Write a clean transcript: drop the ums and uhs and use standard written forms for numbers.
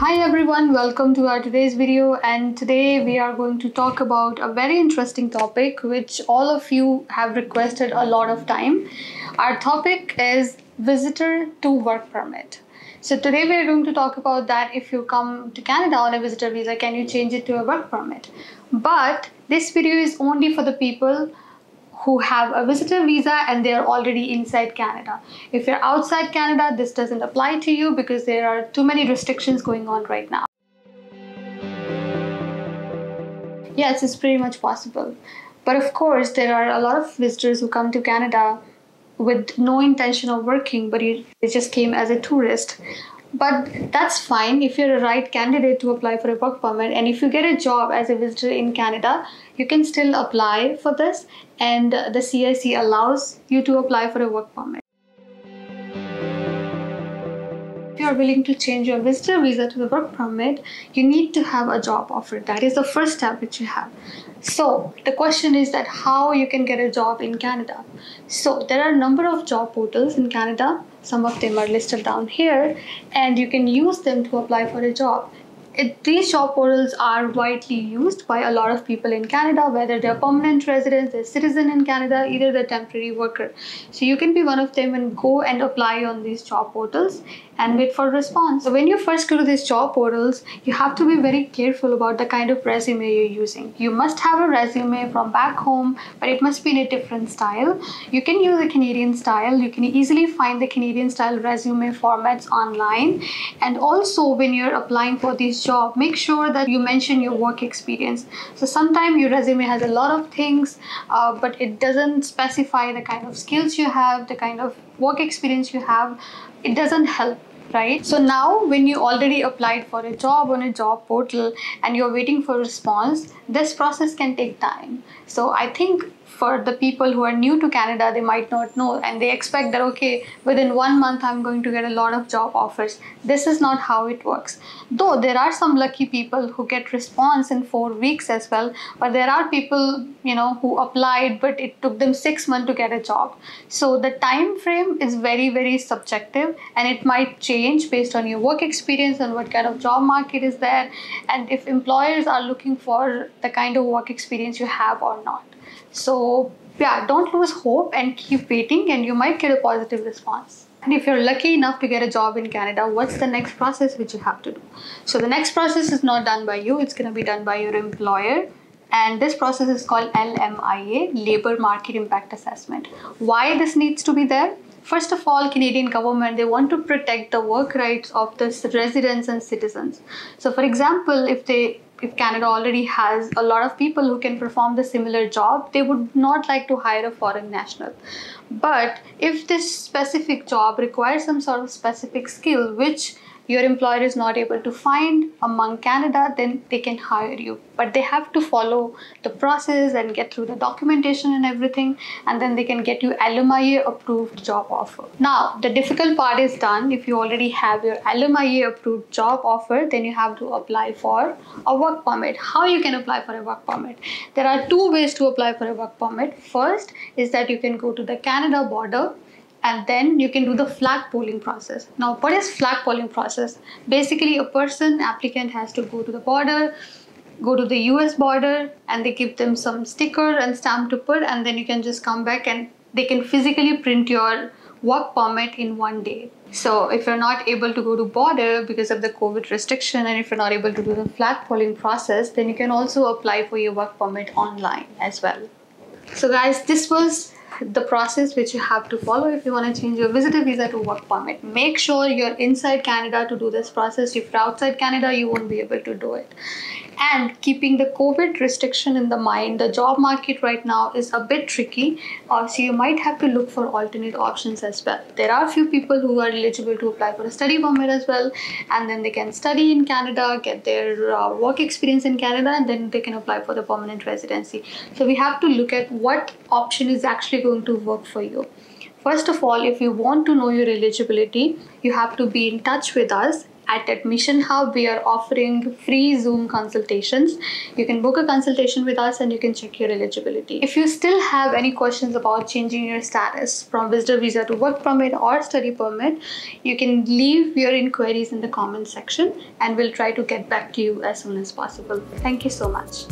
Hi everyone, welcome to our today's video, and today we are going to talk about a very interesting topic which all of you have requested a lot of time. Our topic is visitor to work permit. So today we are going to talk about that. If you come to Canada on a visitor visa, can you change it to a work permit? But this video is only for the people who have a visitor visa and they are already inside Canada. If you're outside Canada, this doesn't apply to you because there are too many restrictions going on right now. Yes, it's pretty much possible. But of course, there are a lot of visitors who come to Canada with no intention of working, but they just came as a tourist. But that's fine if you're a right candidate to apply for a work permit, and if you get a job as a visitor in Canada, you can still apply for this, and the CIC allows you to apply for a work permit. If you are willing to change your visitor visa to the work permit, you need to have a job offer. That is the first step which you have. So the question is that how you can get a job in Canada. So there are a number of job portals in Canada. Some of them are listed down here, and you can use them to apply for a job. These job portals are widely used by a lot of people in Canada, whether they're permanent residents, they're citizen in Canada, either they're temporary worker. So you can be one of them and go and apply on these job portals and wait for a response. So when you first go to these job portals, you have to be very careful about the kind of resume you're using. You must have a resume from back home, but it must be in a different style. You can use a Canadian style. You can easily find the Canadian style resume formats online. And also when you're applying for this job, make sure that you mention your work experience. So sometimes your resume has a lot of things, but it doesn't specify the kind of skills you have, the kind of work experience you have. It doesn't help, right? So now when you already applied for a job on a job portal and you're waiting for a response, this process can take time. So I think for the people who are new to Canada, they might not know and they expect that, okay, within 1 month, I'm going to get a lot of job offers. This is not how it works. Though there are some lucky people who get response in 4 weeks as well, but there are people, who applied, but it took them 6 months to get a job. So the time frame is very, very subjective, and it might change based on your work experience and what kind of job market is there, and if employers are looking for the kind of work experience you have or not. So yeah, don't lose hope and keep waiting, and you might get a positive response. And if you're lucky enough to get a job in Canada, what's the next process which you have to do? So the next process is not done by you, it's going to be done by your employer. And this process is called LMIA, Labor Market Impact Assessment. Why this needs to be there? First of all, Canadian government, they want to protect the work rights of the residents and citizens. So for example, if Canada already has a lot of people who can perform the similar job, they would not like to hire a foreign national. But if this specific job requires some sort of specific skill which your employer is not able to find among Canada, then they can hire you. But they have to follow the process and get through the documentation and everything, and then they can get you LMIA approved job offer. Now, the difficult part is done. If you already have your LMIA approved job offer, then you have to apply for a work permit. How you can apply for a work permit? There are 2 ways to apply for a work permit. First is that you can go to the Canada border, and then you can do the flag polling process. Now, what is flag polling process? Basically, applicant has to go to the border, go to the US border, and they give them some sticker and stamp to put, and then you can just come back and they can physically print your work permit in 1 day. So if you're not able to go to border because of the COVID restriction, and if you're not able to do the flag polling process, then you can also apply for your work permit online as well. So guys, this was the process which you have to follow if you want to change your visitor visa to work permit. Make sure you're inside Canada to do this process. If you're outside Canada, you won't be able to do it. And keeping the COVID restriction in the mind, the job market right now is a bit tricky. So you might have to look for alternate options as well. There are a few people who are eligible to apply for a study permit as well, and then they can study in Canada, get their work experience in Canada, and then they can apply for the permanent residency. So we have to look at what option is actually going to work for you. First of all, if you want to know your eligibility, you have to be in touch with us At Admission Hub, we are offering free Zoom consultations. You can book a consultation with us and you can check your eligibility. If you still have any questions about changing your status from visitor visa to work permit or study permit, you can leave your inquiries in the comment section and we'll try to get back to you as soon as possible. Thank you so much.